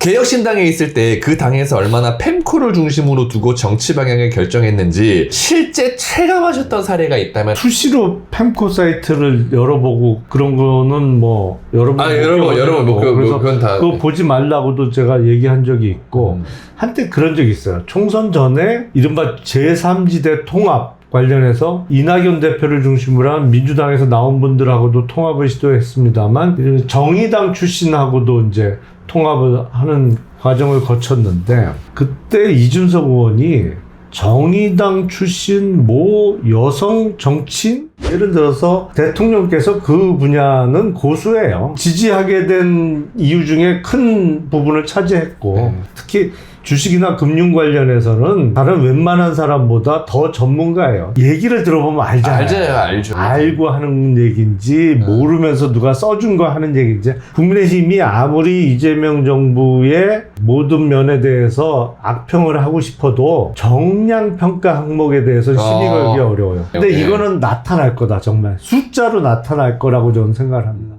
개혁신당에 있을 때 그 당에서 얼마나 펜코를 중심으로 두고 정치 방향을 결정했는지 실제 체감하셨던 사례가 있다면 수시로 펜코 사이트를 열어보고 그런 거는 뭐 여러분 그건 다 그거 보지 말라고도 제가 얘기한 적이 있고 한때 그런 적이 있어요. 총선 전에 이른바 제3지대 통합 관련해서 이낙연 대표를 중심으로 한 민주당에서 나온 분들하고도 통합을 시도했습니다만 정의당 출신하고도 이제 통합을 하는 과정을 거쳤는데 그때 이준석 의원이 정의당 출신 모 여성 정치인? 예를 들어서 대통령께서 그 분야는 고수예요. 지지하게 된 이유 중에 큰 부분을 차지했고 특히 주식이나 금융 관련해서는 다른 웬만한 사람보다 더 전문가예요. 얘기를 들어보면 알잖아요. 알죠. 알고 하는 얘기인지 모르면서 누가 써준 거 하는 얘기인지 국민의힘이 아무리 이재명 정부의 모든 면에 대해서 악평을 하고 싶어도 정량평가 항목에 대해서 시비 걸기 어려워요. 근데 이거는 나타날 거다 정말. 숫자로 나타날 거라고 저는 생각을 합니다.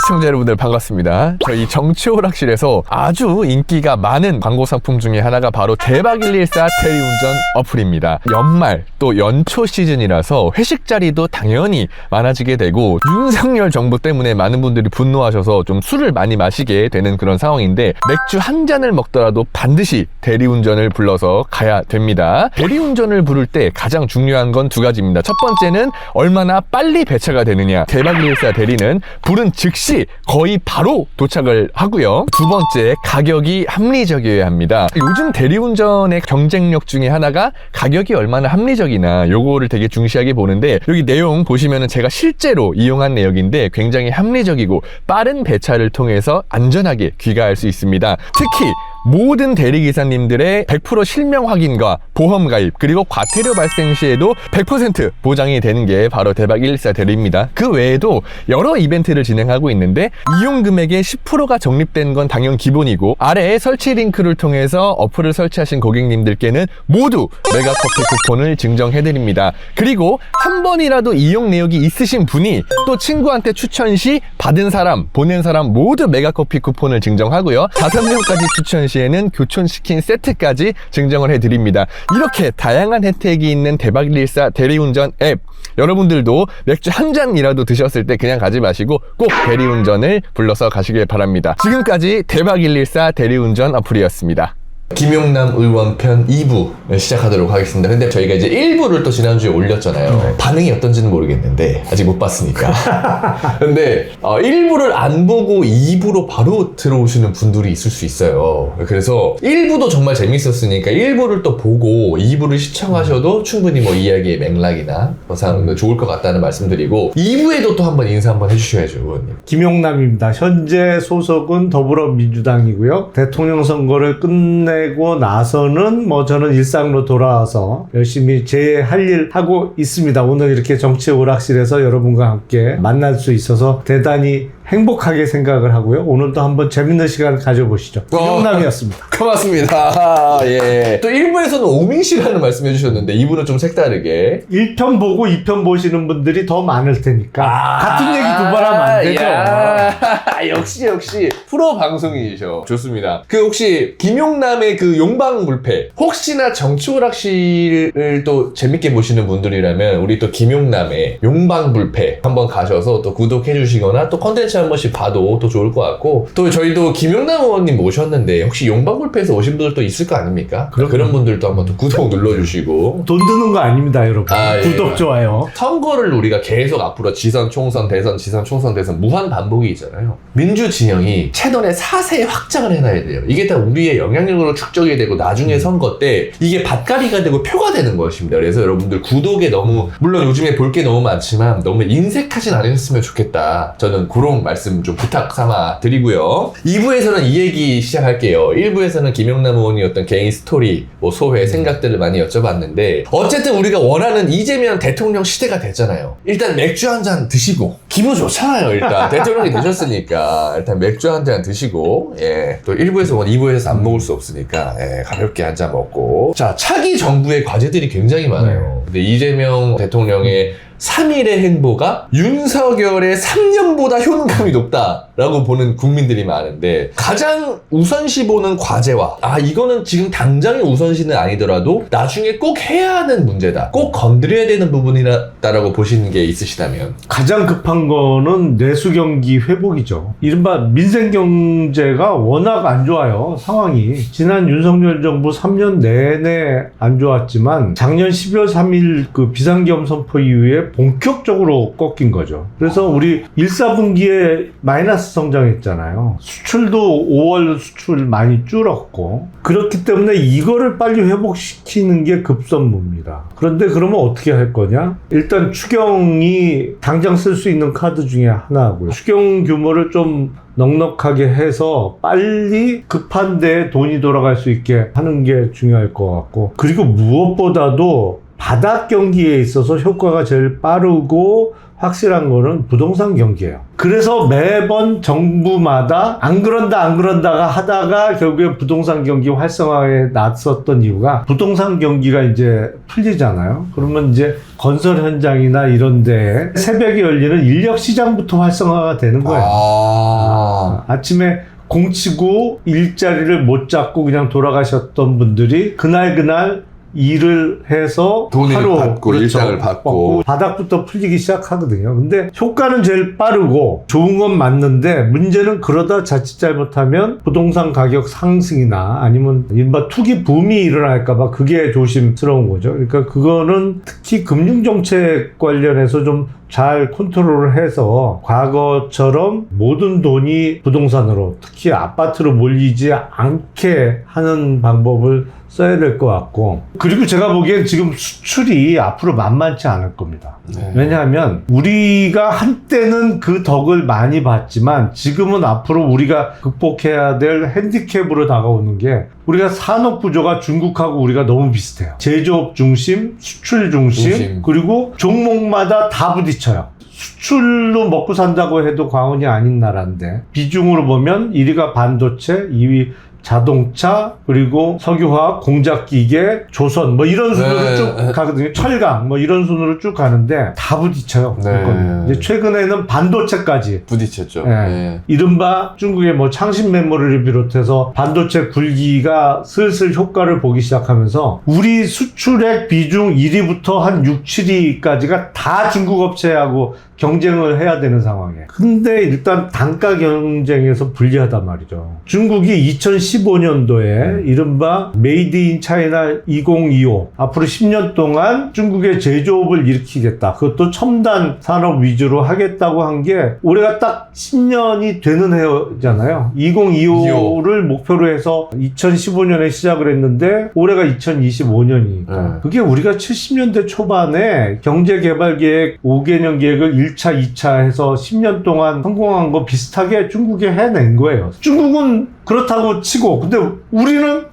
시청자 여러분들 반갑습니다. 저희 정치오락실에서 아주 인기가 많은 광고 상품 중에 하나가 바로 대박114 대리운전 어플입니다. 연말 또 연초 시즌이라서 회식 자리도 당연히 많아지게 되고 윤석열 정부 때문에 많은 분들이 분노하셔서 좀 술을 많이 마시게 되는 그런 상황인데 맥주 한 잔을 먹더라도 반드시 대리운전을 불러서 가야 됩니다. 대리운전을 부를 때 가장 중요한 건 두 가지입니다. 첫 번째는 얼마나 빨리 배차가 되느냐. 대박114 대리는 부른 즉시 거의 바로 도착을 하고요. 두 번째, 가격이 합리적이어야 합니다. 요즘 대리운전의 경쟁력 중에 하나가 가격이 얼마나 합리적이나 요거를 되게 중시하게 보는데 여기 내용 보시면은 제가 실제로 이용한 내역인데 굉장히 합리적이고 빠른 배차를 통해서 안전하게 귀가할 수 있습니다. 특히 모든 대리기사님들의 100% 실명 확인과 보험 가입 그리고 과태료 발생 시에도 100% 보장이 되는 게 바로 대박114 대리입니다. 그 외에도 여러 이벤트를 진행하고 있는데 이용 금액의 10%가 적립된 건 당연 기본이고 아래에 설치 링크를 통해서 어플을 설치하신 고객님들께는 모두 메가커피 쿠폰을 증정해드립니다. 그리고 한 번이라도 이용 내역이 있으신 분이 또 친구한테 추천 시 받은 사람, 보낸 사람 모두 메가커피 쿠폰을 증정하고요. 5명까지 추천 시에는 교촌치킨 세트까지 증정을 해드립니다. 이렇게 다양한 혜택이 있는 대박114 대리운전 앱 여러분들도 맥주 한 잔이라도 드셨을 때 그냥 가지 마시고 꼭 대리운전을 불러서 가시길 바랍니다. 지금까지 대박114 대리운전 어플이었습니다. 김용남 의원 편 2부 시작하도록 하겠습니다. 근데 저희가 이제 1부를 또 지난주에 올렸잖아요. 반응이 어떤지는 모르겠는데 아직 못 봤으니까. 근데 1부를 안 보고 2부로 바로 들어오시는 분들이 있을 수 있어요. 그래서 1부도 정말 재밌었으니까 1부를 또 보고 2부를 시청하셔도 충분히 뭐 이야기의 맥락이나 좋을 것 같다는 말씀드리고 2부에도 또 한번 인사 한번 해주셔야죠, 의원님. 김용남입니다. 현재 소속은 더불어민주당이고요. 대통령 선거를 끝내고 나서는 뭐 저는 일상으로 돌아와서 열심히 제 할 일 하고 있습니다. 오늘 이렇게 정치 오락실에서 여러분과 함께 만날 수 있어서 대단히 행복하게 생각을 하고요. 오늘도 한번 재밌는 시간을 가져보시죠. 김용남이었습니다. 고맙습니다. 예. 또 1부에서는 오밍씨라는 말씀 해주셨는데 2부는 좀 색다르게 1편 보고 2편 보시는 분들이 더 많을 테니까 같은 얘기 두 번 하면 안 되죠. 역시 프로 방송이셔. 좋습니다. 그 혹시 김용남의 그 용방불패 혹시나 정치오락실을 또 재밌게 보시는 분들이라면 우리 또 김용남의 용방불패 한번 가셔서 또 구독해 주시거나 또 컨텐츠 한 번씩 봐도 또 좋을 것 같고 또 저희도 김용남 의원님 모셨는데 혹시 용방불패에서 오신 분들 또 있을 거 아닙니까? 그런 분들도 한번 또 구독 눌러주시고 돈 드는 거 아닙니다 여러분. 구독, 예. 좋아요. 선거를 우리가 계속 앞으로 지선, 총선, 대선, 지선, 총선, 대선 무한 반복이 있잖아요. 민주 진영이 채널의 4세 확장을 해놔야 돼요. 이게 다 우리의 영향력으로 축적이 되고 나중에 선거 때 이게 밭갈이가 되고 표가 되는 것입니다. 그래서 여러분들 구독에 너무 물론 요즘에 볼 게 너무 많지만 너무 인색하진 않으셨으면 좋겠다. 저는 그런 말씀 좀 부탁 삼아 드리고요. 2부에서는 이 얘기 시작할게요. 1부에서는 김용남 의원이 어떤 개인 스토리, 뭐 소회, 생각들을 많이 여쭤봤는데 어쨌든 우리가 원하는 이재명 대통령 시대가 됐잖아요. 일단 맥주 한 잔 드시고 기분 좋잖아요. 일단 대통령이 되셨으니까 일단 맥주 한 잔 드시고 또 1부에서 먹은 2부에서 안 먹을 수 없으니까 가볍게 한 잔 먹고. 자, 차기 정부의 과제들이 굉장히 많아요. 근데 이재명 대통령의 3일의 행보가 윤석열의 3년보다 효능감이 높다라고 보는 국민들이 많은데, 가장 우선시 보는 과제와 이거는 지금 당장의 우선시는 아니더라도 나중에 꼭 해야 하는 문제다, 꼭 건드려야 되는 부분이다라고 보시는 게 있으시다면? 가장 급한 거는 내수 경기 회복이죠. 이른바 민생 경제가 워낙 안 좋아요. 상황이 지난 윤석열 정부 3년 내내 안 좋았지만 작년 12월 3일 그 비상계엄 선포 이후에 본격적으로 꺾인 거죠. 그래서 우리 1, 4분기에 마이너스 성장했잖아요. 수출도 5월 수출 많이 줄었고, 그렇기 때문에 이거를 빨리 회복시키는 게 급선무입니다. 그런데 그러면 어떻게 할 거냐? 일단 추경이 당장 쓸 수 있는 카드 중에 하나고요. 추경 규모를 좀 넉넉하게 해서 빨리 급한 데에 돈이 돌아갈 수 있게 하는 게 중요할 것 같고, 그리고 무엇보다도 바닥 경기에 있어서 효과가 제일 빠르고 확실한 거는 부동산 경기예요. 그래서 매번 정부마다 안 그런다가 하다가 결국에 부동산 경기 활성화에 나섰던 이유가, 부동산 경기가 이제 풀리잖아요. 그러면 이제 건설 현장이나 이런 데 새벽에 열리는 인력 시장부터 활성화가 되는 거예요. 아침에 공치고 일자리를 못 잡고 그냥 돌아가셨던 분들이 그날 일을 해서 돈을 하루 받고 일당을 받고 바닥부터 풀리기 시작하거든요. 근데 효과는 제일 빠르고 좋은 건 맞는데, 문제는 그러다 자칫 잘못하면 부동산 가격 상승이나 아니면 이른바 투기 붐이 일어날까봐 그게 조심스러운 거죠. 그러니까 그거는 특히 금융정책 관련해서 좀 잘 컨트롤을 해서 과거처럼 모든 돈이 부동산으로, 특히 아파트로 몰리지 않게 하는 방법을 써야 될 것 같고, 그리고 제가 보기엔 지금 수출이 앞으로 만만치 않을 겁니다. 왜냐하면 우리가 한때는 그 덕을 많이 봤지만 지금은 앞으로 우리가 극복해야 될 핸디캡으로 다가오는 게, 우리가 산업 구조가 중국하고 우리가 너무 비슷해요. 제조업 중심, 수출 중심. 그리고 종목마다 다 부딪혀요. 수출로 먹고 산다고 해도 과언이 아닌 나라인데, 비중으로 보면 1위가 반도체, 2위 자동차, 그리고 석유화학, 공작기계, 조선 뭐 이런 순으로 쭉 가거든요. 철강 뭐 이런 순으로 쭉 가는데 다 부딪혀요. 이제 최근에는 반도체까지 부딪혔죠. 이른바 중국의 뭐 창신 메모리를 비롯해서 반도체 굴기가 슬슬 효과를 보기 시작하면서 우리 수출액 비중 1위부터 한 6, 7위까지가 다 중국 업체하고 경쟁을 해야 되는 상황이에요. 근데 일단 단가 경쟁에서 불리하단 말이죠. 중국이 2015년도에 이른바 메이드 인 차이나 2025, 앞으로 10년 동안 중국의 제조업을 일으키겠다, 그것도 첨단 산업 위주로 하겠다고 한 게 올해가 딱 10년이 되는 해잖아요. 2025를 목표로 해서 2015년에 시작을 했는데 올해가 2025년이니까 그게 우리가 70년대 초반에 경제개발계획 5개년 계획을 1차, 2차 해서 10년 동안 성공한 거 비슷하게 중국이 해낸 거예요. 중국은 그렇다고 치고, 근데 우리는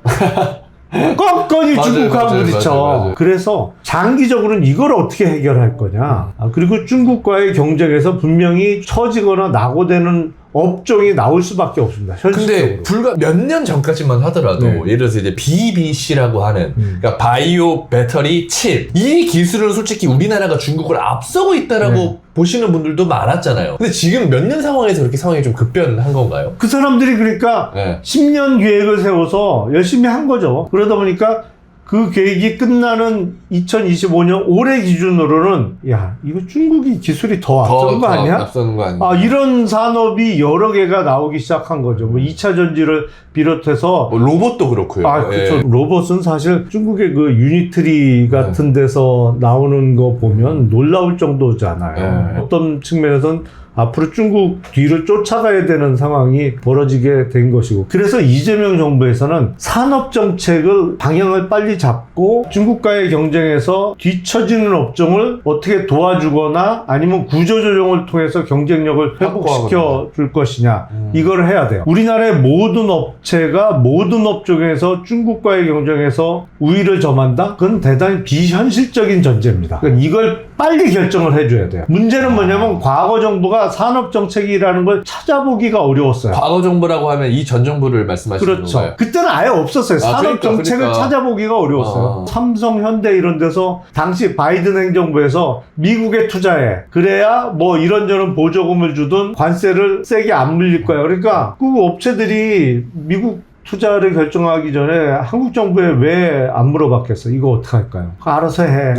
껌껌이 중국하고 부딪혀. 그래서 장기적으로는 이걸 어떻게 해결할 거냐. 그리고 중국과의 경쟁에서 분명히 처지거나 낙오되는 업종이 나올 수밖에 없습니다. 현실적으로. 근데 불과 몇 년 전까지만 하더라도 예를 들어서 이제 BBC라고 하는 그러니까 바이오 배터리 칩, 이 기술은 솔직히 우리나라가 중국을 앞서고 있다라고 보시는 분들도 많았잖아요. 근데 지금 몇 년 상황에서 그렇게 상황이 좀 급변한 건가요? 그 사람들이 그러니까 10년 계획을 세워서 열심히 한 거죠. 그러다 보니까 그 계획이 끝나는 2025년 올해 기준으로는 야, 이거 중국이 기술이 더 앞서는 거 아니야? 앞서는 거 아니야? 이런 산업이 여러 개가 나오기 시작한 거죠. 뭐 2차 전지를 비롯해서 뭐 로봇도 그렇고요. 그렇죠. 로봇은 사실 중국의 그 유니트리 같은 데서 나오는 거 보면 놀라울 정도잖아요. 어떤 측면에서는 앞으로 중국 뒤를 쫓아가야 되는 상황이 벌어지게 된 것이고, 그래서 이재명 정부에서는 산업정책을 방향을 빨리 잡고 중국과의 경쟁에서 뒤처지는 업종을 어떻게 도와주거나 아니면 구조조정을 통해서 경쟁력을 회복시켜 줄 것이냐, 이걸 해야 돼요. 우리나라의 모든 업체가 모든 업종에서 중국과의 경쟁에서 우위를 점한다? 그건 대단히 비현실적인 전제입니다. 그러니까 이걸 빨리 결정을 해줘야 돼요. 문제는 뭐냐면 과거 정부가 산업정책이라는 걸 찾아보기가 어려웠어요. 과거 정부라고 하면 이 전 정부를 말씀하시는 그렇죠. 건가요? 그때는 아예 없었어요. 산업정책을 그러니까. 찾아보기가 어려웠어요. 삼성, 현대 이런 데서 당시 바이든 행정부에서 미국에 투자해. 그래야 뭐 이런저런 보조금을 주든 관세를 세게 안 물릴 거야. 그러니까 그 업체들이 미국 투자를 결정하기 전에 한국 정부에 왜 안 물어봤겠어? 이거 어떡할까요? 알아서 해.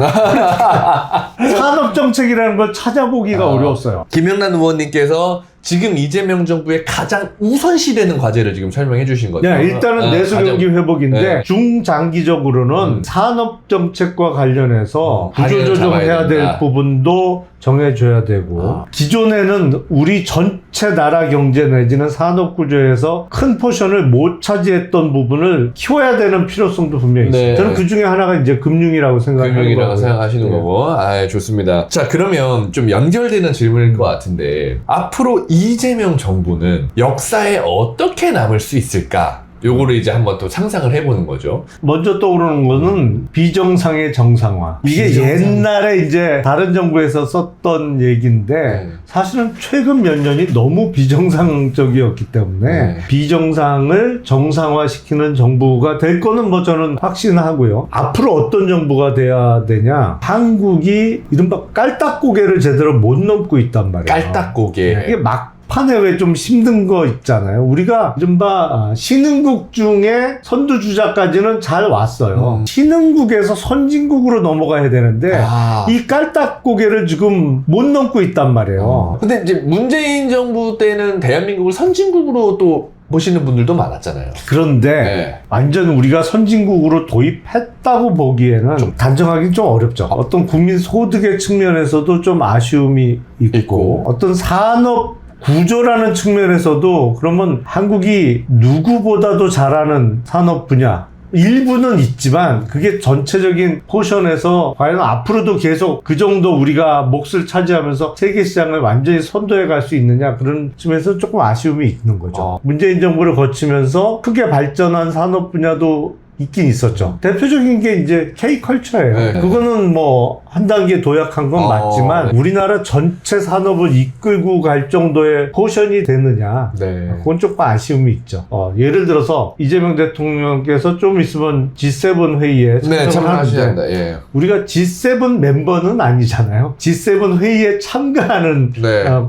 산업정책이라는 걸 찾아보기가 어려웠어요. 김영란 의원님께서 지금 이재명 정부의 가장 우선시되는 과제를 지금 설명해 주신 거죠. 네, 일단은 내수 경기 회복인데 네. 중장기적으로는 산업 정책과 관련해서 방향을 구조조정해야 잡아야 될 된다. 부분도 정해줘야 되고 기존에는 우리 전체 나라 경제 내지는 산업 구조에서 큰 포션을 못 차지했던 부분을 키워야 되는 필요성도 분명히 있어요. 네. 저는 그 중에 하나가 이제 금융이라고 생각하는 금융이라고 거고요. 생각하시는 네. 거고. 아, 좋습니다. 자, 그러면 좀 연결되는 질문일 것 같은데 앞으로 이재명 정부는 역사에 어떻게 남을 수 있을까? 요거를 이제 한번 또 상상을 해보는 거죠. 먼저 떠오르는 거는 비정상의 정상화. 이게 옛날에 이제 다른 정부에서 썼던 얘기인데 사실은 최근 몇 년이 너무 비정상적이었기 때문에 비정상을 정상화시키는 정부가 될 거는 뭐 저는 확신하고요. 앞으로 어떤 정부가 돼야 되냐? 한국이 이른바 깔딱고개를 제대로 못 넘고 있단 말이에요. 깔딱고개. 이게 막판에 왜 좀 힘든 거 있잖아요. 우리가 이른바 신흥국 중에 선두주자까지는 잘 왔어요. 신흥국에서 선진국으로 넘어가야 되는데 이 깔딱고개를 지금 못 넘고 있단 말이에요. 근데 이제 문재인 정부 때는 대한민국을 선진국으로 또 보시는 분들도 많았잖아요. 그런데 완전 우리가 선진국으로 도입했다고 보기에는 좀 단정하기 좀 어렵죠. 어떤 국민 소득의 측면에서도 좀 아쉬움이 있고 어떤 산업 구조라는 측면에서도 그러면 한국이 누구보다도 잘하는 산업 분야 일부는 있지만 그게 전체적인 포션에서 과연 앞으로도 계속 그 정도 우리가 몫을 차지하면서 세계 시장을 완전히 선도해 갈 수 있느냐 그런 측면에서 조금 아쉬움이 있는 거죠. 문재인 정부를 거치면서 크게 발전한 산업 분야도 있긴 있었죠. 대표적인 게 이제 K컬처예요. 그거는 뭐 한 단계 도약한 건 맞지만 우리나라 전체 산업을 이끌고 갈 정도의 포션이 되느냐 그건 조금 아쉬움이 있죠. 예를 들어서 이재명 대통령께서 좀 있으면 G7 회의에 참석하는데 우리가 G7 멤버는 아니잖아요. G7 회의에 참가하는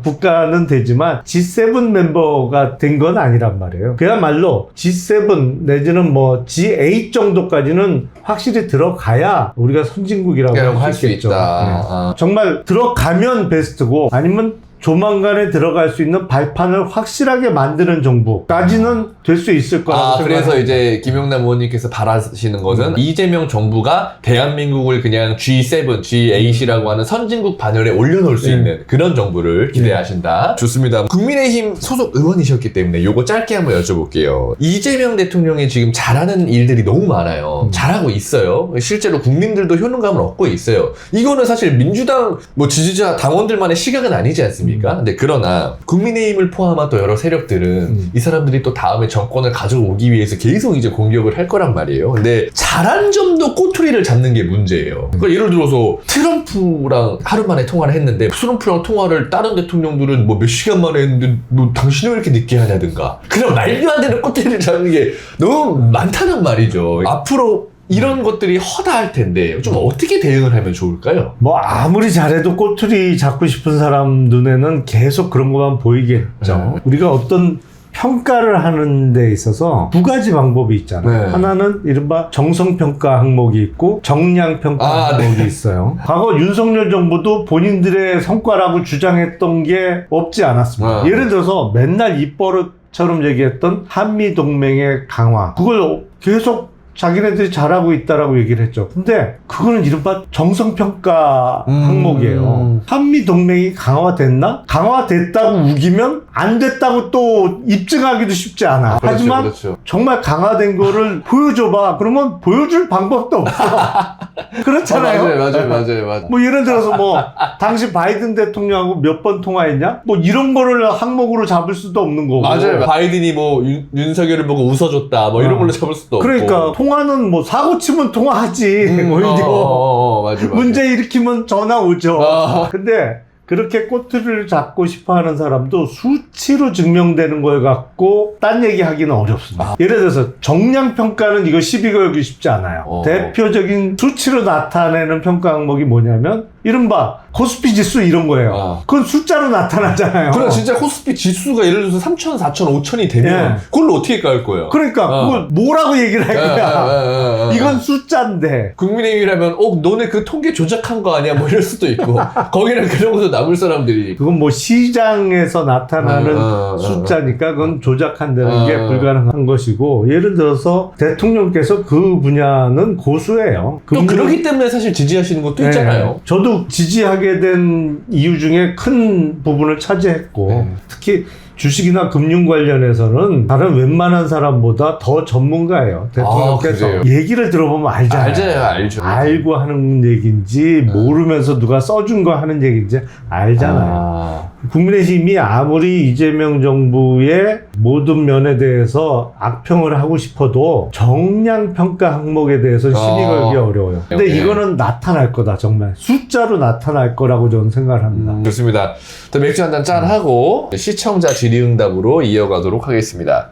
국가는 되지만 G7 멤버가 된 건 아니란 말이에요. 그야말로 G7 내지는 뭐 G8 정도까지는 확실히 들어가야 우리가 선진국이라고 할 수 있겠죠. 정말 들어가면 베스트고 아니면 조만간에 들어갈 수 있는 발판을 확실하게 만드는 정부까지는 될 수 있을 거라고 생각합니다. 그래서 이제 김용남 의원님께서 바라시는 것은 이재명 정부가 대한민국을 그냥 G7, G8이라고 하는 선진국 반열에 올려놓을 수 있는 그런 정부를 기대하신다. 좋습니다. 국민의힘 소속 의원이셨기 때문에 요거 짧게 한번 여쭤볼게요. 이재명 대통령이 지금 잘하는 일들이 너무 많아요. 잘하고 있어요. 실제로 국민들도 효능감을 얻고 있어요. 이거는 사실 민주당 뭐 지지자 당원들만의 시각은 아니지 않습니까? 근데 그러나 국민의힘을 포함한 또 여러 세력들은 이 사람들이 또 다음에 정권을 가져오기 위해서 계속 이제 공격을 할 거란 말이에요. 근데 잘한 점도 꼬투리를 잡는 게 문제예요. 그러니까 예를 들어서 트럼프랑 하루 만에 통화를 했는데 트럼프랑 통화를 다른 대통령들은 뭐 몇 시간 만에 했는데 뭐 당신은 왜 이렇게 늦게 하냐든가 그냥 말도 안 되는 꼬투리를 잡는 게 너무 많다는 말이죠. 앞으로 이런 것들이 허다할 텐데 좀 어떻게 대응을 하면 좋을까요? 뭐 아무리 잘해도 꼬투리 잡고 싶은 사람 눈에는 계속 그런 것만 보이겠죠. 우리가 어떤 평가를 하는 데 있어서 두 가지 방법이 있잖아요. 하나는 이른바 정성평가 항목이 있고 정량평가 항목이 있어요. 과거 윤석열 정부도 본인들의 성과라고 주장했던 게 없지 않았습니다. 예를 들어서 맨날 입버릇처럼 얘기했던 한미동맹의 강화 그걸 계속 자기네들이 잘하고 있다라고 얘기를 했죠. 근데 그거는 이른바 정성평가 항목이에요. 한미동맹이 강화됐나? 강화됐다고 우기면 안 됐다고 또 입증하기도 쉽지 않아. 하지만 정말 강화된 거를 보여줘봐. 그러면 보여줄 방법도 없어. 그렇잖아요. 맞아요. 뭐 예를 들어서 뭐 당시 바이든 대통령하고 몇 번 통화했냐? 뭐 이런 거를 항목으로 잡을 수도 없는 거고. 바이든이 뭐 윤석열을 보고 웃어줬다. 뭐 이런 걸로 잡을 수도 없고. 그러니까 통화는 뭐 사고 치면 통화하지. 오히려. 맞아. 문제 일으키면 전화 오죠. 아. 근데 그렇게 꼬투리를 잡고 싶어 하는 사람도 수치로 증명되는 걸 갖고 딴 얘기 하기는 어렵습니다. 예를 들어서 정량평가는 이거 시비 걸기 쉽지 않아요. 대표적인 수치로 나타내는 평가 항목이 뭐냐면 이른바 코스피 지수 이런 거예요. 그건 숫자로 나타나잖아요. 그럼 진짜 코스피 지수가 예를 들어서 3,000, 4,000, 5,000이 되면 그걸 어떻게 깔 거예요? 그러니까 그걸 뭐라고 얘기를 할 거야. 이건 숫자인데. 국민의힘이라면 너네 그 통계 조작한 거 아니야? 뭐 이럴 수도 있고 거기는 그 정도 남을 사람들이 그건 뭐 시장에서 나타나는 숫자니까 그건 조작한다는 게 불가능한 것이고 예를 들어서 대통령께서 그 분야는 고수예요. 또 그러기 때문에 사실 지지하시는 것도 있잖아요. 저도 지지하게 된 이유 중에 큰 부분을 차지했고 특히 주식이나 금융 관련해서는 다른 웬만한 사람보다 더 전문가예요. 대통령께서 얘기를 들어보면 알잖아요. 알죠. 알고 하는 얘기인지 모르면서 누가 써준 거 하는 얘기인지 알잖아요. 국민의힘이 아무리 이재명 정부의 모든 면에 대해서 악평을 하고 싶어도 정량평가 항목에 대해서는 시비 걸기 어려워요. 근데 이거는 나타날 거다 정말. 숫자로 나타날 거라고 저는 생각을 합니다. 좋습니다. 또 맥주 한잔 짠하고 시청자 질의응답으로 이어가도록 하겠습니다.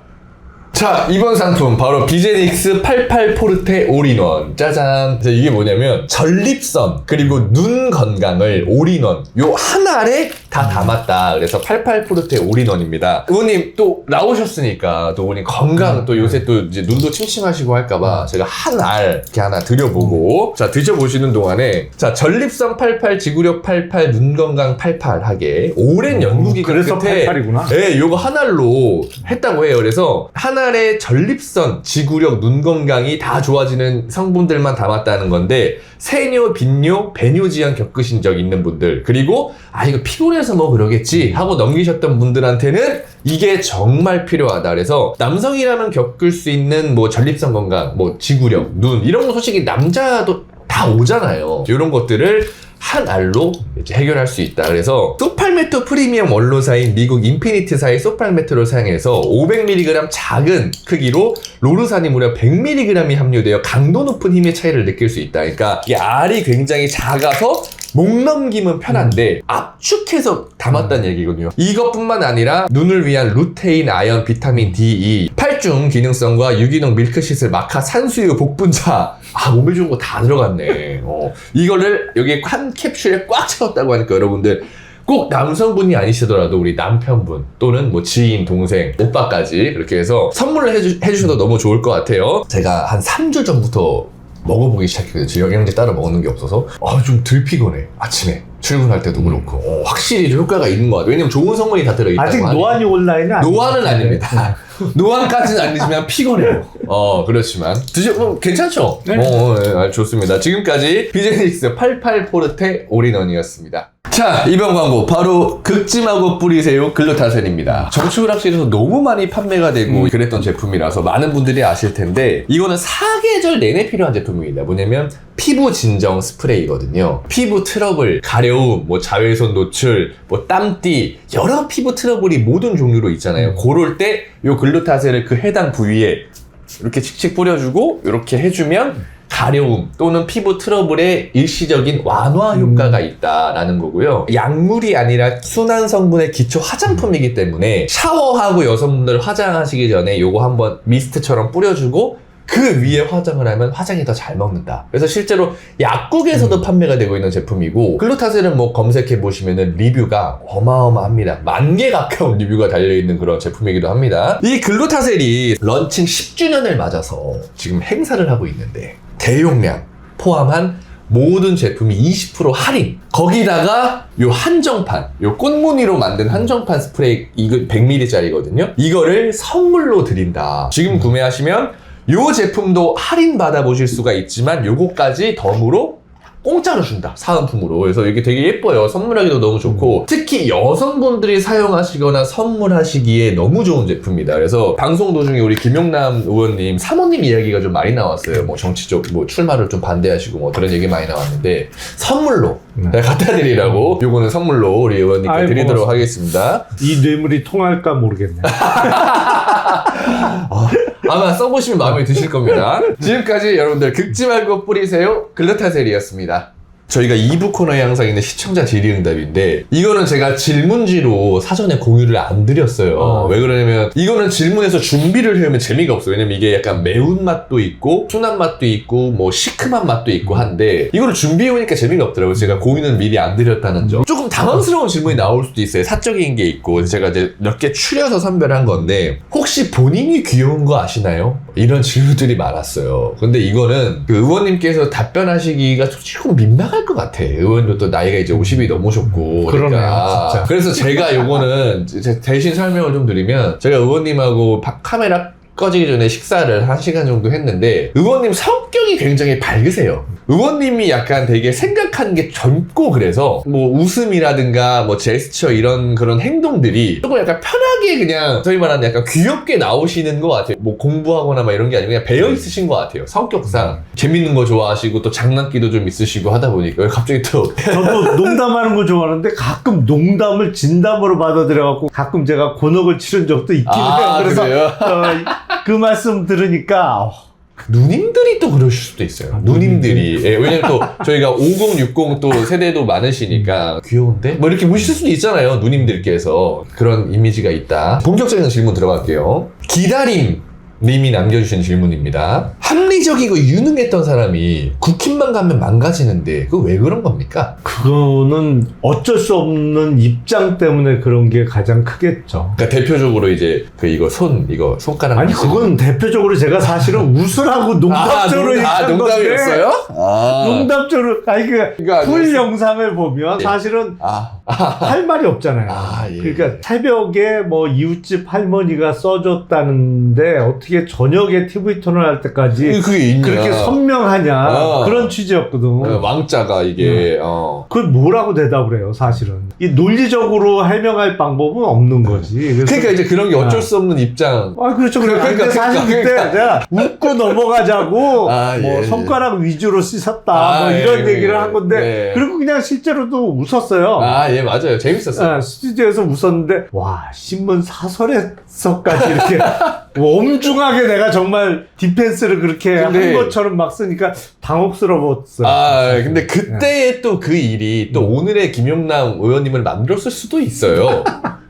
자, 이번 상품 바로 비제닉스 88 포르테 올인원. 짜잔. 이게 뭐냐면 전립선 그리고 눈 건강을 올인원 요 한 알에 다 담았다. 그래서 88 포르테 올인원입니다. 의원님 또 나오셨으니까 또 의원님 건강 또 요새 또 이제 눈도 침침하시고 할까봐 제가 한 알 이렇게 하나 드려보고 자 드셔보시는 동안에 자 전립선 88 지구력 88 눈 건강 88 하게 오랜 연구 기간 그래서 끝에 88이구나. 네, 요거 한 알로 했다고 해요. 그래서 한 알에 전립선, 지구력, 눈 건강이 다 좋아지는 성분들만 담았다는 건데 세뇨, 빈뇨, 배뇨 지연 겪으신 적 있는 분들 그리고 이거 피곤해서 뭐 그러겠지 하고 넘기셨던 분들한테는 이게 정말 필요하다. 그래서 남성이라면 겪을 수 있는 뭐 전립선 건강, 뭐 지구력, 눈 이런 거 솔직히 남자도 다 오잖아요. 이런 것들을 한 알로 이제 해결할 수 있다. 그래서 소팔메토 프리미엄 원로사인 미국 인피니트사의 소팔메토를 사용해서 500mg 작은 크기로 로르산이 무려 100mg이 함유되어 강도 높은 힘의 차이를 느낄 수 있다. 그러니까 이 알이 굉장히 작아서 목 넘김은 편한데 압축해서 담았다는 얘기거든요. 이것뿐만 아니라 눈을 위한 루테인, 아연, 비타민 D, E, 팔중 기능성과 유기농 밀크시슬, 마카, 산수유, 복분자 몸에 좋은 거 다 들어갔네. 이거를 여기 한 캡슐에 꽉 채웠다고 하니까 여러분들 꼭 남성분이 아니시더라도 우리 남편분 또는 뭐 지인, 동생, 오빠까지 이렇게 해서 선물을 해주셔도 너무 좋을 것 같아요. 제가 한 3주 전부터 먹어보기 시작했거든요. 지금 영양제 따로 먹는 게 없어서 좀 덜 피곤해. 아침에 출근할 때도 그렇고 확실히 효과가 있는 것 같아요. 왜냐면 좋은 성분이 다 들어있다고 아직 노안이 온라인은 아니에요. 노안은 아닙니다. 노안까지는 아니지만 피곤해요. 그렇지만 괜찮죠? 네. 네, 좋습니다. 지금까지 비제닉스 88 포르테 올인원이었습니다. 자, 이번 광고 바로 극찜하고 뿌리세요 글루타셀입니다. 정치오락실에서 너무 많이 판매가 되고 그랬던 제품이라서 많은 분들이 아실 텐데 이거는 사계절 내내 필요한 제품입니다. 뭐냐면 피부 진정 스프레이거든요. 피부 트러블, 가려움, 뭐 자외선 노출, 뭐 땀띠 여러 피부 트러블이 모든 종류로 있잖아요. 그럴 때 요 글루타셀을 그 해당 부위에 이렇게 칙칙 뿌려주고 이렇게 해주면 가려움 또는 피부 트러블의 일시적인 완화 효과가 있다라는 거고요. 약물이 아니라 순한 성분의 기초 화장품이기 때문에 샤워하고 여성분들 화장하시기 전에 요거 한번 미스트처럼 뿌려주고 그 위에 화장을 하면 화장이 더 잘 먹는다. 그래서 실제로 약국에서도 판매가 되고 있는 제품이고 글루타셀은 뭐 검색해 보시면은 리뷰가 어마어마합니다. 10,000개 가까운 리뷰가 달려있는 그런 제품이기도 합니다. 이 글루타셀이 런칭 10주년을 맞아서 지금 행사를 하고 있는데 대용량 포함한 모든 제품이 20% 할인. 거기다가 요 한정판, 요 꽃무늬로 만든 한정판 스프레이 이거 100ml짜리거든요. 이거를 선물로 드린다. 지금 구매하시면 요 제품도 할인 받아보실 수가 있지만 요거까지 덤으로 공짜로 준다. 사은품으로. 그래서 이게 되게 예뻐요. 선물하기도 너무 좋고 특히 여성분들이 사용하시거나 선물하시기에 너무 좋은 제품이다. 그래서 방송 도중에 우리 김용남 의원님 사모님 이야기가 좀 많이 나왔어요. 뭐 정치적 뭐 출마를 좀 반대하시고 뭐 그런 얘기 많이 나왔는데 선물로 제가 갖다 드리라고 요거는 선물로 우리 의원님께 아이, 드리도록 고맙습니다. 하겠습니다. 이 뇌물이 통할까 모르겠네. 아마 써보시면 마음에 드실 겁니다. 지금까지 여러분들 긁지 말고 뿌리세요 글루타셀이었습니다. 저희가 2부 코너에 항상 있는 시청자 질의응답인데 이거는 제가 질문지로 사전에 공유를 안 드렸어요. 왜 그러냐면 이거는 질문에서 준비를 해오면 재미가 없어요. 왜냐면 이게 약간 매운맛도 있고 순한 맛도 있고 뭐 시큼한 맛도 있고 한데 이거를 준비해오니까 재미가 없더라고요. 제가 공유는 미리 안 드렸다는 점. 조금 당황스러운 질문이 나올 수도 있어요. 사적인 게 있고 제가 이제 몇 개 추려서 선별한 건데 혹시 본인이 귀여운 거 아시나요? 이런 질문들이 많았어요. 근데 이거는 그 의원님께서 답변하시기가 조금 민망할 것 같아. 의원도 또 나이가 이제 50이 넘으셨고. 그러네요, 진짜. 그래서 제가 요거는 대신 설명을 좀 드리면 제가 의원님하고 카메라 꺼지기 전에 식사를 1시간 정도 했는데 의원님 성격이 굉장히 밝으세요. 의원님이 약간 되게 생각하는 게 젊고 그래서 뭐 웃음이라든가 뭐 제스처 이런 그런 행동들이 조금 약간 편하게 그냥 저희 말하는 약간 귀엽게 나오시는 것 같아요. 뭐 공부하거나 막 이런 게 아니고 그냥 배어 있으신 것 같아요. 성격상 재밌는 거 좋아하시고 또 장난기도 좀 있으시고 하다 보니까 갑자기 또 저도 농담하는 거 좋아하는데 가끔 농담을 진담으로 받아들여갖고 가끔 제가 곤혹을 치른 적도 있긴 해요. 그래서 그래요? 그 말씀 들으니까 누님들이 또 그러실 수도 있어요. 누님들이. 예, 왜냐면 또 저희가 50, 60 또 세대도 많으시니까 귀여운데? 뭐 이렇게 보실 수도 있잖아요. 누님들께서. 그런 이미지가 있다. 본격적인 질문 들어갈게요. 기다림 님이 남겨주신 질문입니다. 합리적이고 유능했던 사람이 국힘만 가면 망가지는데 그거 왜 그런 겁니까? 그거는 어쩔 수 없는 입장 때문에 그런 게 가장 크겠죠. 그러니까 대표적으로 이제 이거 손가락 아니 그건 대표적으로 제가 사실은 웃으라고 농담적으로 얘기한 농담이었어요? 건데 농담적으로 아니 그러니까 풀 영상을 보면 사실은 할 말이 없잖아요. 예. 그러니까 새벽에 뭐 이웃집 할머니가 써줬다는데 어떻게 저녁에 TV 토론할 때까지 그게 있냐? 그렇게 선명하냐 그런 취지였거든. 왕자가 이게 그걸 뭐라고 대답을 해요, 사실은. 이 논리적으로 해명할 방법은 없는 거지. 그래서 그러니까 이제 그런 게 어쩔 수 없는 입장. 그렇죠. 근데 사실 그때 제가 웃고 넘어가자고 뭐 손가락 위주로 씻었다 뭐 이런 얘기를 한 건데 그리고 그냥 실제로도 웃었어요. 예, 맞아요. 재밌었어요. 스튜디오에서 웃었는데 와, 신문 사설에서까지 이렇게 엄중하게 내가 정말 디펜스를 그렇게 한 것처럼 막 쓰니까 당혹스러웠어요. 근데 그때의 또 그 일이 또 오늘의 김용남 의원님을 만들었을 수도 있어요.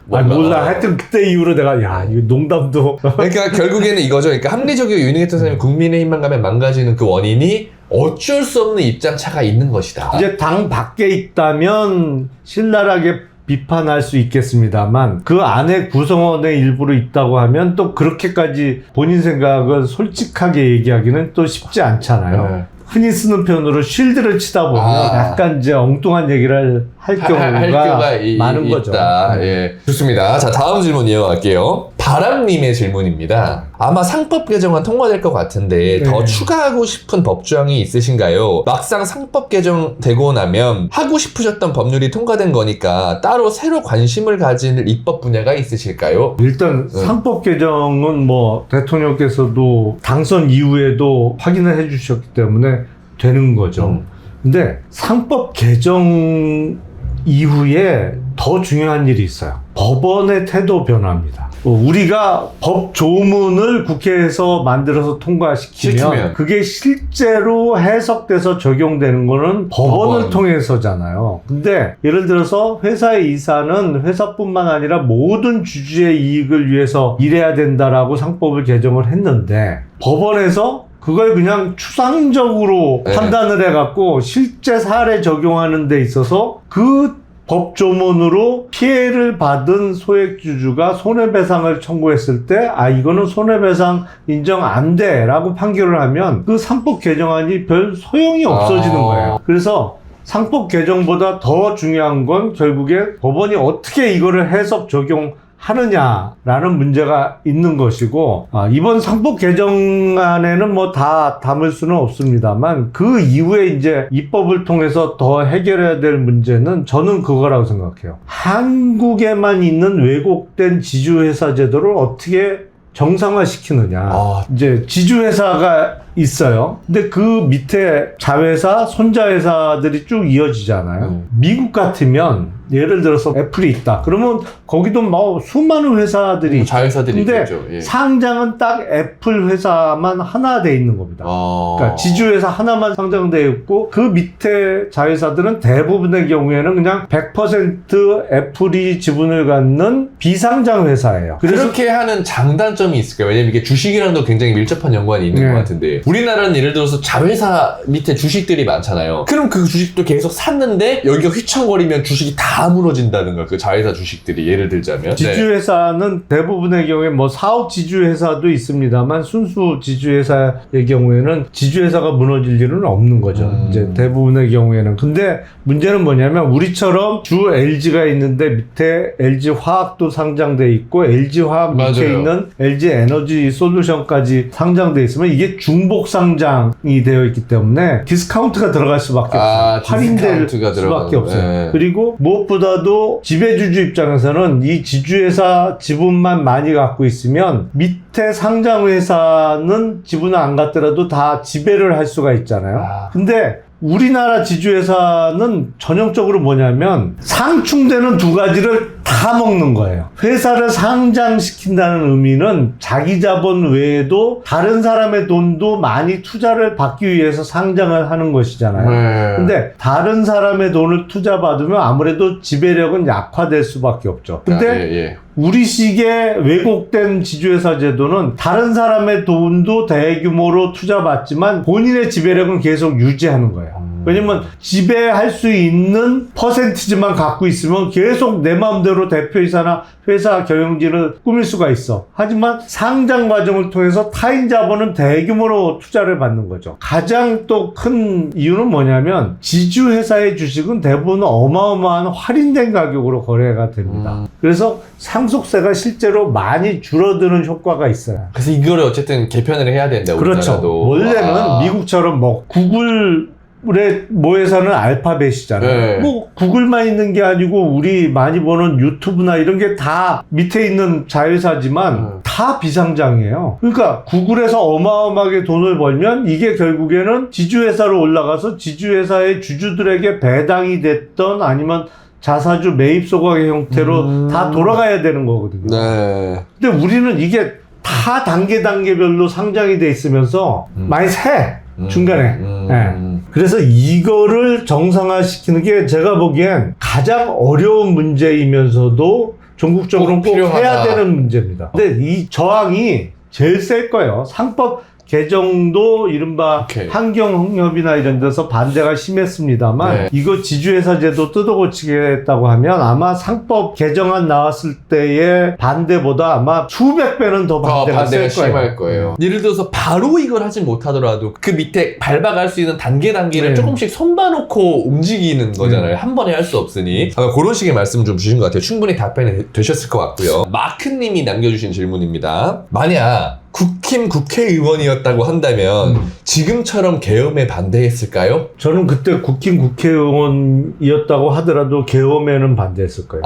몰라. 하여튼 그때 이후로 내가 이거 농담도. 그러니까 결국에는 이거죠. 그러니까 합리적이고 유능했던 사람이 국민의힘만 가면 망가지는 그 원인이 어쩔 수 없는 입장 차가 있는 것이다. 이제 당 밖에 있다면 신랄하게 비판할 수 있겠습니다만 그 안에 구성원의 일부로 있다고 하면 또 그렇게까지 본인 생각을 솔직하게 얘기하기는 또 쉽지 않잖아요. 흔히 쓰는 표현으로 쉴드를 치다 보면 약간 이제 엉뚱한 얘기를 할 경우가 많은 거죠. 예. 좋습니다. 자, 다음 질문 이어갈게요. 바람님의 질문입니다. 아마 상법 개정안 통과될 것 같은데 더 추가하고 싶은 법조항이 있으신가요? 막상 상법 개정되고 나면 하고 싶으셨던 법률이 통과된 거니까 따로 새로 관심을 가질 입법 분야가 있으실까요? 일단 상법 개정은 뭐 대통령께서도 당선 이후에도 확인을 해주셨기 때문에 되는 거죠. 근데 상법 개정 이후에 더 중요한 일이 있어요. 법원의 태도 변화입니다. 우리가 법 조문을 국회에서 만들어서 통과시키면 그게 실제로 해석돼서 적용되는 거는 법원을 통해서잖아요. 근데 예를 들어서 회사의 이사는 회사뿐만 아니라 모든 주주의 이익을 위해서 일해야 된다라고 상법을 개정을 했는데 법원에서 그걸 그냥 추상적으로 판단을 해갖고 실제 사례 적용하는 데 있어서 그 법조문으로 피해를 받은 소액주주가 손해배상을 청구했을 때 이거는 손해배상 인정 안 돼 라고 판결을 하면 그 상법 개정안이 별 소용이 없어지는 거예요. 그래서 상법 개정보다 더 중요한 건 결국에 법원이 어떻게 이거를 해석 적용하느냐라는 문제가 있는 것이고 이번 상법 개정안에는 뭐 다 담을 수는 없습니다만 그 이후에 이제 입법을 통해서 더 해결해야 될 문제는 저는 그거라고 생각해요. 한국에만 있는 왜곡된 지주회사 제도를 어떻게 정상화시키느냐. 아. 이제 지주회사가 있어요. 근데 그 밑에 자회사, 손자회사들이 쭉 이어지잖아요. 미국 같으면 예를 들어서 애플이 있다. 그러면 거기도 뭐 수많은 회사들이 자회사들이 근데 있겠죠. 예. 상장은 딱 애플 회사만 하나 돼 있는 겁니다. 그러니까 지주회사 하나만 상장되어 있고 그 밑에 자회사들은 대부분의 경우에는 그냥 100% 애플이 지분을 갖는 비상장 회사예요. 그래서 그렇게 하는 장단점이 있을까요? 왜냐면 이게 주식이랑도 굉장히 밀접한 연관이 있는 네. 것 같은데 우리나라는 예를 들어서 자회사 밑에 주식들이 많잖아요. 그럼 그 주식도 계속 샀는데 여기가 휘청거리면 주식이 다 무너진다든가 그 자회사 주식들이 예를 들자면 지주회사는 대부분의 경우에 뭐 사업 지주회사도 있습니다만 순수 지주회사의 경우에는 지주회사가 무너질 일은 없는 거죠. 이제 대부분의 경우에는. 근데 문제는 뭐냐면 우리처럼 주 LG가 있는데 밑에 LG 화학도 상장돼 있고 LG 화학 밑에 맞아요. 있는 LG 에너지 솔루션까지 상장돼 있으면 이게 중복 상장이 되어 있기 때문에 디스카운트가 들어갈 수밖에 없어요. 할인될 디스카운트가 수밖에 들어가는, 없어요. 예. 그리고 무엇보다도 지배주주 입장에서는 이 지주회사 지분만 많이 갖고 있으면 밑에 상장회사는 지분을 안 갖더라도 다 지배를 할 수가 있잖아요. 근데 우리나라 지주회사는 전형적으로 뭐냐면 상충되는 두 가지를 다 먹는 거예요. 회사를 상장시킨다는 의미는 자기 자본 외에도 다른 사람의 돈도 많이 투자를 받기 위해서 상장을 하는 것이잖아요. 네. 근데 다른 사람의 돈을 투자받으면 아무래도 지배력은 약화될 수밖에 없죠. 근데 예. 우리식의 왜곡된 지주회사 제도는 다른 사람의 돈도 대규모로 투자받지만 본인의 지배력은 계속 유지하는 거예요. 왜냐면 지배할 수 있는 퍼센티지만 갖고 있으면 계속 내 마음대로 대표이사나 회사 경영진을 꾸밀 수가 있어. 하지만 상장 과정을 통해서 타인 자본은 대규모로 투자를 받는 거죠. 가장 또 큰 이유는 뭐냐면 지주회사의 주식은 대부분 어마어마한 할인된 가격으로 거래가 됩니다. 그래서 상속세가 실제로 많이 줄어드는 효과가 있어요. 그래서 이거를 어쨌든 개편을 해야 된다. 그렇죠. 우리나라도. 원래는 미국처럼 뭐 구글의 모 회사는 알파벳이잖아요. 네. 뭐 구글만 있는 게 아니고 우리 많이 보는 유튜브나 이런 게 다 밑에 있는 자회사지만 다 비상장이에요. 그러니까 구글에서 어마어마하게 돈을 벌면 이게 결국에는 지주회사로 올라가서 지주회사의 주주들에게 배당이 됐던 아니면 자사주 매입 소각의 형태로 다 돌아가야 되는 거거든요. 네. 근데 우리는 이게 다 단계별로 상장이 돼 있으면서 많이 새 중간에. 네. 그래서 이거를 정상화시키는 게 제가 보기엔 가장 어려운 문제이면서도 전국적으로 꼭 해야 되는 문제입니다. 근데 이 저항이 제일 셀 거예요. 상법 개정도 이른바 환경협의나 이런 데서 반대가 심했습니다만 이거 지주회사 제도 뜯어고치겠다고 하면 아마 상법 개정안 나왔을 때의 반대보다 아마 수백 배는 더 반대가 셀 심할 거예요. 예를 들어서 바로 이걸 하지 못하더라도 그 밑에 밟아갈 수 있는 단계를 조금씩 손봐놓고 움직이는 거잖아요. 한 번에 할 수 없으니. 그런 식의 말씀 좀 주신 것 같아요. 충분히 답변이 되셨을 것 같고요. 마크님이 남겨주신 질문입니다. 만약 국힘 국회의원이었다고 한다면 지금처럼 계엄에 반대했을까요? 저는 그때 국힘국회의원이었다고 하더라도 계엄에는 반대했을 거예요.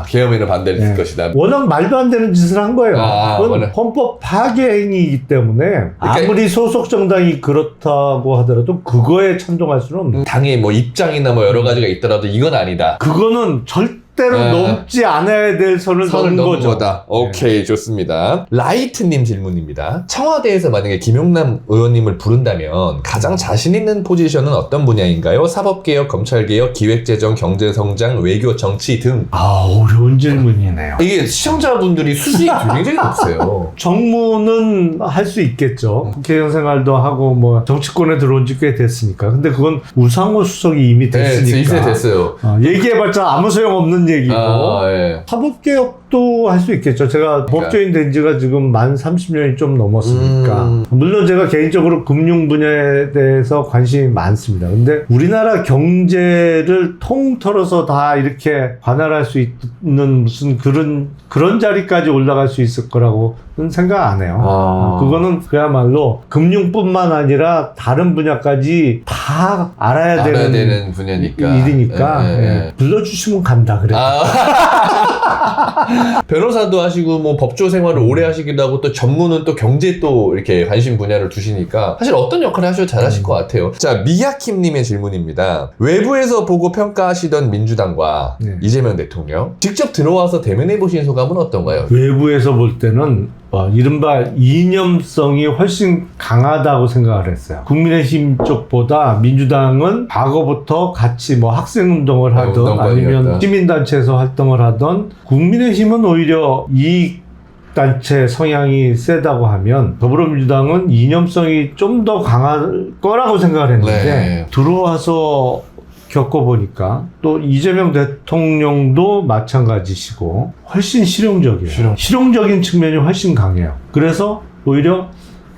계엄에는 반대했을 것이다. 워낙 말도 안 되는 짓을 한 거예요. 그건 워낙. 헌법 파괴 행위이기 때문에 아무리 소속 정당이 그렇다고 하더라도 그거에 찬동할 수는 없는 당의 뭐 입장이나 뭐 여러 가지가 있더라도 이건 아니다. 그거는 절대로 넘지 않아야 될 선을 넘은 거죠. 거다. 오케이, 좋습니다. 라이트님 질문입니다. 청와대에서 만약에 김용남 의원님을 부른다면 가장 자신 있는 포지션은 어떤 분야인가요? 사법개혁, 검찰개혁, 기획재정, 경제성장, 외교, 정치 등. 어려운 질문이네요. 이게 시청자분들이 수준이 굉장히 높으세요. 정무는 할 수 있겠죠. 국회의원 생활도 하고 뭐 정치권에 들어온 지 꽤 됐으니까. 근데 그건 우상호 수석이 이미 됐으니까. 이제 됐어요. 얘기해봤자 아무 소용없는 얘기고. 사법개혁도 할 수 있겠죠. 제가 법조인 된 지가 지금 만 30년이 좀 넘었으니까. 물론 제가 개인적으로 금융 분야에 대해서 관심이 많습니다. 근데 우리나라 경제를 통틀어서 다 이렇게 관할할 수 있는 무슨 그런 자리까지 올라갈 수 있을 거라고 생각 안 해요. 그거는 그야말로 금융뿐만 아니라 다른 분야까지 다 알아야 되는 분야니까. 일이니까 불러주시면 간다 그래요. 변호사도 하시고 뭐 법조 생활을 오래 하시기도 하고 또 전문은 또 경제 또 이렇게 관심 분야를 두시니까 사실 어떤 역할을 하셔도 잘하실 것 같아요. 자, 미야킴님의 질문입니다. 외부에서 보고 평가하시던 민주당과 이재명 대통령 직접 들어와서 대면해 보신 소감은 어떤가요? 외부에서 볼 때는 이른바 이념성이 훨씬 강하다고 생각을 했어요. 국민의힘 쪽보다 민주당은 과거부터 같이 뭐 학생운동을 하던 아니면 시민단체에서 활동을 하던, 국민의힘은 오히려 이익단체 성향이 세다고 하면 더불어민주당은 이념성이 좀 더 강할 거라고 생각을 했는데 들어와서 겪어보니까 또 이재명 대통령도 마찬가지시고 훨씬 실용적이에요. 실용적인 측면이 훨씬 강해요. 그래서 오히려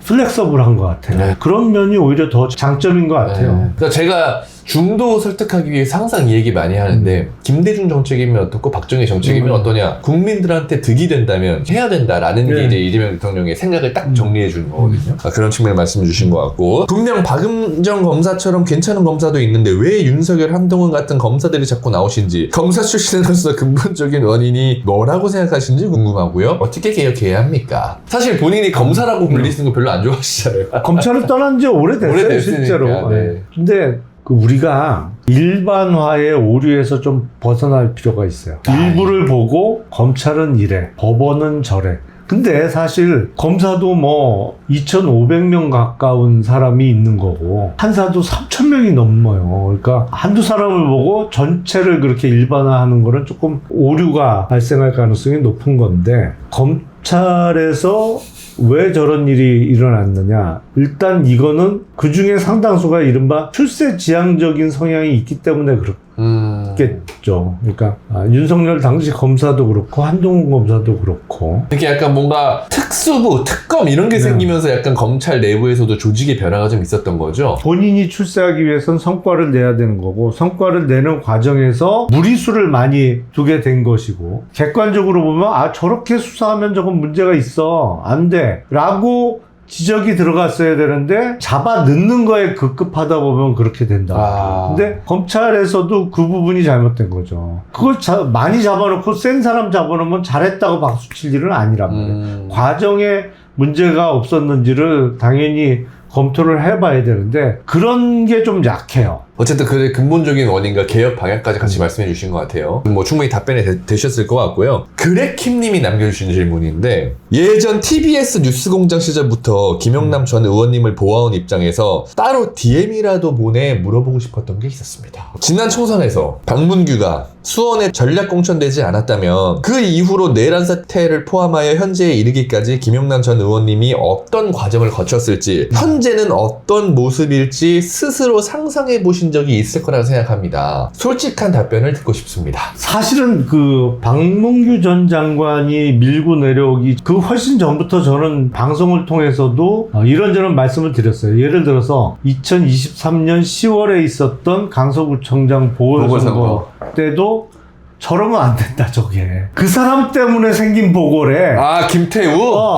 플렉서블한 것 같아요. 그런 면이 오히려 더 장점인 것 같아요. 그러니까 제가 중도 설득하기 위해서 항상 이 얘기 많이 하는데 김대중 정책이면 어떻고 박정희 정책이면 어떠냐, 국민들한테 득이 된다면 해야 된다라는 게 이제 이재명 대통령의 생각을 딱 정리해 주는 거거든요. 그런 측면을 말씀해 주신 것 같고, 분명 박음정 검사처럼 괜찮은 검사도 있는데 왜 윤석열, 한동훈 같은 검사들이 자꾸 나오신지, 검사 출신으로서 근본적인 원인이 뭐라고 생각하시는지 궁금하고요. 어떻게 개혁해야 합니까? 사실 본인이 검사라고 불리시는 거 별로 안 좋아하시잖아요. 검찰을 떠난 지 오래됐어요, 실제로. 근데 우리가 일반화의 오류에서 좀 벗어날 필요가 있어요. 일부를 보고 검찰은 이래, 법원은 저래. 근데 사실 검사도 뭐 2,500명 가까운 사람이 있는 거고 판사도 3,000명이 넘어요. 그러니까 한두 사람을 보고 전체를 그렇게 일반화하는 거는 조금 오류가 발생할 가능성이 높은 건데, 검찰에서 왜 저런 일이 일어났느냐? 일단 이거는 그 중에 상당수가 이른바 출세 지향적인 성향이 있기 때문에 그렇겠죠. 그러니까 윤석열 당시 검사도 그렇고 한동훈 검사도 그렇고, 이렇게 약간 뭔가 특수부, 특검 이런 게 생기면서 약간 검찰 내부에서도 조직의 변화가 좀 있었던 거죠. 본인이 출세하기 위해서는 성과를 내야 되는 거고, 성과를 내는 과정에서 무리수를 많이 두게 된 것이고, 객관적으로 보면 저렇게 수사하면 저건 문제가 있어, 안 돼 라고 지적이 들어갔어야 되는데 잡아 넣는 거에 급급하다 보면 그렇게 된다. 근데 검찰에서도 그 부분이 잘못된 거죠. 그걸 많이 잡아놓고 센 사람 잡아놓으면 잘했다고 박수 칠 일은 아니란 말이에요. 과정에 문제가 없었는지를 당연히 검토를 해봐야 되는데 그런 게 좀 약해요. 어쨌든 그 근본적인 원인과 개혁 방향까지 같이 말씀해 주신 것 같아요. 뭐 충분히 답변이 되셨을 것 같고요. 그래킴님이 남겨주신 질문인데, 예전 TBS 뉴스공장 시절부터 김용남 전 의원님을 보아온 입장에서 따로 DM이라도 보내 물어보고 싶었던 게 있었습니다. 지난 총선에서 박문규가 수원에 전략 공천되지 않았다면 그 이후로 내란 사태를 포함하여 현재에 이르기까지 김용남 전 의원님이 어떤 과정을 거쳤을지, 현재는 어떤 모습일지 스스로 상상해 보신 적이 있을 거라고 생각합니다. 솔직한 답변을 듣고 싶습니다. 사실은 그 박문규 전 장관이 밀고 내려오기 그 훨씬 전부터 저는 방송을 통해서도 이런저런 말씀을 드렸어요. 예를 들어서 2023년 10월에 있었던 강서구청장 보궐선거 때도 저러면 안 된다, 저게. 그 사람 때문에 생긴 보궐에. 김태우?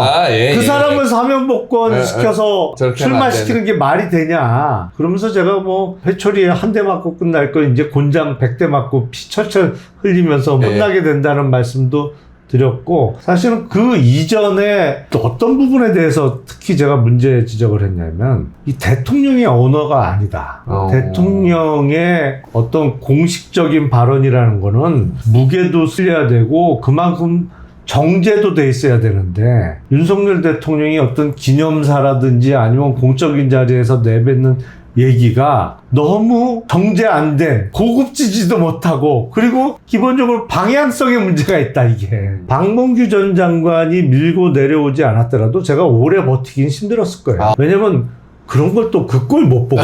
그 사람을 사면복권 시켜서 출마시키는 게 말이 되냐. 그러면서 제가 뭐 회초리에 한 대 맞고 끝날 거 이제 곤장 100대 맞고 피 철철 흘리면서 혼나게 된다는 말씀도 드렸고, 사실은 그 이전에 또 어떤 부분에 대해서 특히 제가 문제 지적을 했냐면, 이 대통령의 언어가 아니다. 대통령의 어떤 공식적인 발언이라는 거는 무게도 실려야 되고 그만큼 정제도 돼 있어야 되는데, 윤석열 대통령이 어떤 기념사라든지 아니면 공적인 자리에서 내뱉는 얘기가 너무 정제 안 된, 고급지지도 못하고, 그리고 기본적으로 방향성에 문제가 있다, 이게. 박문규 전 장관이 밀고 내려오지 않았더라도 제가 오래 버티긴 힘들었을 거예요. 왜냐면 그런 걸 또 그 꼴 못 보고.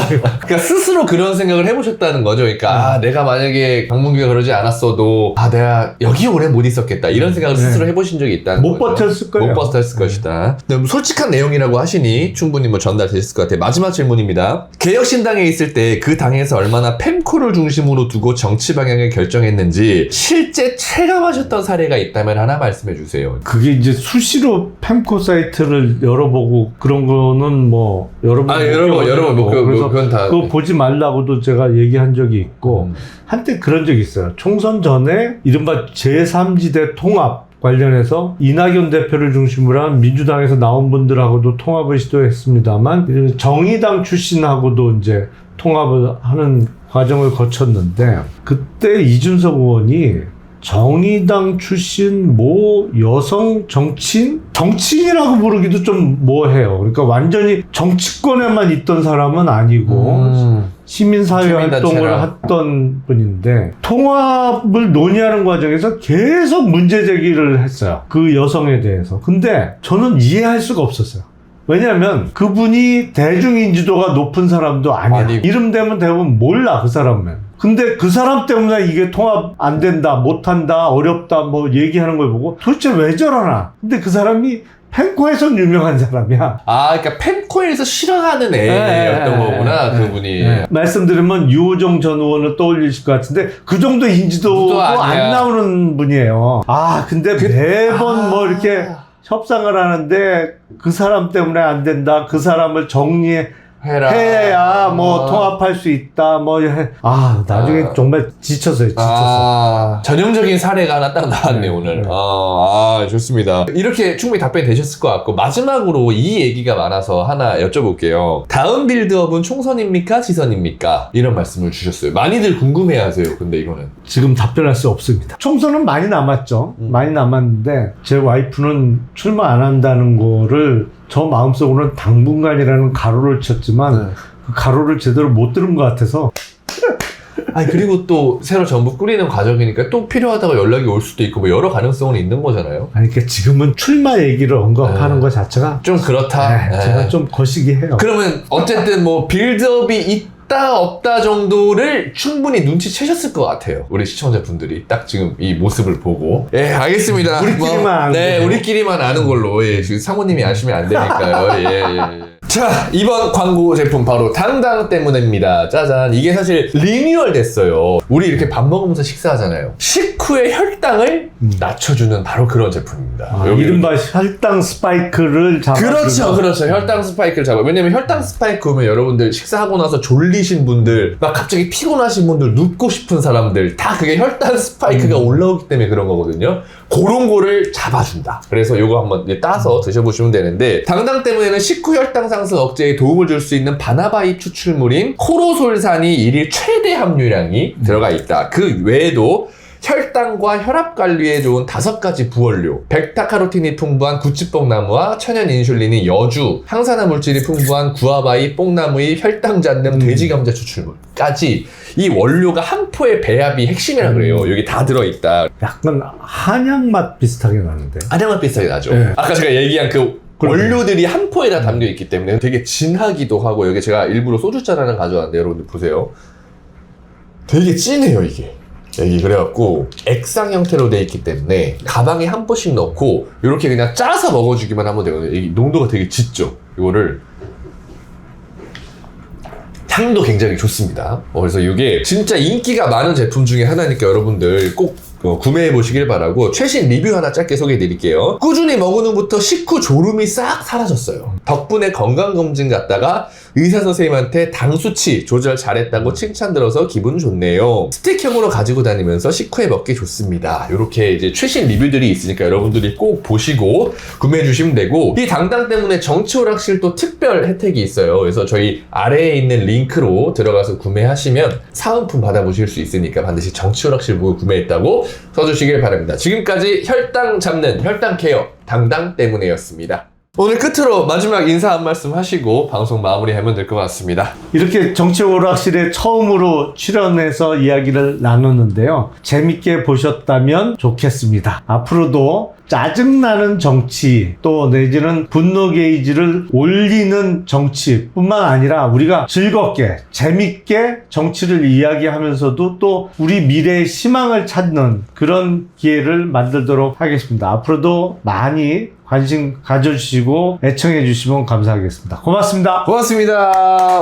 그러니까 스스로 그런 생각을 해보셨다는 거죠. 그러니까 내가 만약에 강문규가 그러지 않았어도 내가 여기 오래 못 있었겠다 이런 생각을 스스로 해보신 적이 있다는 못 거죠. 버텼을 거예요. 못 버텼을 것이다. 근데 솔직한 내용이라고 하시니 충분히 뭐 전달되셨을 것 같아요. 마지막 질문입니다. 개혁신당에 있을 때 그 당에서 얼마나 펜코를 중심으로 두고 정치 방향을 결정했는지 실제 체감하셨던 사례가 있다면 하나 말씀해 주세요. 그게 이제 수시로 펜코 사이트를 열어보고 그런 거는 뭐 여러 번 그래서 그건 다 그거 보지 말라고도 제가 얘기한 적이 있고 한때 그런 적이 있어요. 총선 전에 이른바 제3지대 통합 관련해서 이낙연 대표를 중심으로 한 민주당에서 나온 분들하고도 통합을 시도했습니다만 정의당 출신하고도 이제 통합을 하는 과정을 거쳤는데 그때 이준석 의원이 정의당 출신 여성 정치인이라고 부르기도 좀 뭐해요. 그러니까 완전히 정치권에만 있던 사람은 아니고 시민사회 활동을 했던 분인데 통합을 논의하는 과정에서 계속 문제 제기를 했어요. 그 여성에 대해서. 근데 저는 이해할 수가 없었어요. 왜냐하면 그분이 대중인지도가 높은 사람도 아니고 이름 대면 대부분 몰라 그 사람은. 근데 그 사람 때문에 이게 통합 안 된다, 못한다, 어렵다 뭐 얘기하는 걸 보고 도대체 왜 저러나. 근데 그 사람이 펜코에선 유명한 사람이야. 그러니까 펜코에서 싫어하는 애였던 거구나, 그분이. 말씀드리면 유호정 전 의원을 떠올리실 것 같은데 그 정도 인지도도 안 나오는 분이에요. 근데 매번 뭐 이렇게 협상을 하는데 그 사람 때문에 안 된다, 그 사람을 해야 뭐 통합할 수 있다 나중에 정말 지쳤어요. 전형적인 사례가 하나 딱 나왔네 오늘. 좋습니다. 이렇게 충분히 답변이 되셨을 것 같고 마지막으로 이 얘기가 많아서 하나 여쭤볼게요. 다음 빌드업은 총선입니까 지선입니까? 이런 말씀을 주셨어요. 많이들 궁금해하세요. 근데 이거는 지금 답변할 수 없습니다. 총선은 많이 남았죠. 많이 남았는데 제 와이프는 출마 안 한다는 거를 저 마음속으로는 당분간이라는 가로를 쳤지만 그 가로를 제대로 못 들은 것 같아서 그리고 또 새로 정부 꾸리는 과정이니까 또 필요하다고 연락이 올 수도 있고 뭐 여러 가능성은 있는 거잖아요. 그러니까 지금은 출마 얘기를 언급하는 것 자체가 좀 그렇다. 제가 좀 거시기해요. 그러면 어쨌든 뭐 빌드업이 있다 없다 정도를 충분히 눈치채셨을 것 같아요. 우리 시청자분들이 딱 지금 이 모습을 보고. 알겠습니다. 우리끼리만 아는 걸로. 지금 상무님이 아시면 안 되니까요. 자, 이번 광고 제품 바로 당당 때문입니다. 짜잔. 이게 사실 리뉴얼 됐어요. 우리 이렇게 밥 먹으면서 식사하잖아요. 식후의 혈당을 낮춰주는 바로 그런 제품입니다. 이른바 혈당 스파이크를 잡아주는. 그렇죠. 혈당 스파이크를 잡아요. 왜냐면 혈당 스파이크 오면 여러분들 식사하고 나서 졸리신 분들, 막 갑자기 피곤하신 분들, 눕고 싶은 사람들 다 그게 혈당 스파이크가 올라오기 때문에 그런 거거든요. 그런 거를 잡아준다. 그래서 이거 한번 따서 드셔보시면 되는데 당당 때문에는 식후 혈당 상승 억제에 도움을 줄 수 있는 바나바잎 추출물인 코로솔산이 일일 최대 함유량이 들어가 있다. 그 외에도 혈당과 혈압 관리에 좋은 5가지 부원료, 베타카로틴이 풍부한 구치뽕나무와 천연 인슐린인 여주, 항산화 물질이 풍부한 구아바잎, 뽕나무잎, 혈당 잡는 돼지 감자 추출물까지 이 원료가 한 포의 배합이 핵심이라 그래요. 여기 다 들어있다. 약간 한약 맛 비슷하게 나는데. 한약 맛 비슷하게 나죠. 아까 제가 얘기한 그 원료들이 한 포에다 담겨있기 때문에 되게 진하기도 하고, 여기 제가 일부러 소주잔 하나 가져왔는데 여러분들 보세요. 되게 진해요 이게. 여기 그래갖고 액상 형태로 돼 있기 때문에 가방에 한 포씩 넣고 이렇게 그냥 짜서 먹어주기만 하면 되거든요. 이 농도가 되게 짙죠. 이거를 향도 굉장히 좋습니다. 그래서 이게 진짜 인기가 많은 제품 중에 하나니까 여러분들 꼭 구매해 보시길 바라고, 최신 리뷰 하나 짧게 소개해 드릴게요. 꾸준히 먹은 후부터 식후 졸음이 싹 사라졌어요. 덕분에 건강검진 갔다가 의사 선생님한테 당 수치 조절 잘했다고 칭찬 들어서 기분 좋네요. 스틱형으로 가지고 다니면서 식후에 먹기 좋습니다. 이렇게 이제 최신 리뷰들이 있으니까 여러분들이 꼭 보시고 구매해 주시면 되고, 이 당당 때문에 정치오락실 또 특별 혜택이 있어요. 그래서 저희 아래에 있는 링크로 들어가서 구매하시면 사은품 받아보실 수 있으니까 반드시 정치오락실 보고 구매했다고 써주시길 바랍니다. 지금까지 혈당 잡는 혈당 케어 당당 때문에였습니다. 오늘 끝으로 마지막 인사 한 말씀 하시고 방송 마무리하면 될 것 같습니다. 이렇게 정치오락실에 처음으로 출연해서 이야기를 나눴는데요. 재밌게 보셨다면 좋겠습니다. 앞으로도 짜증나는 정치 또 내지는 분노 게이지를 올리는 정치뿐만 아니라 우리가 즐겁게 재밌게 정치를 이야기하면서도 또 우리 미래의 희망을 찾는 그런 기회를 만들도록 하겠습니다. 앞으로도 많이 관심 가져주시고 애청해 주시면 감사하겠습니다. 고맙습니다. 고맙습니다.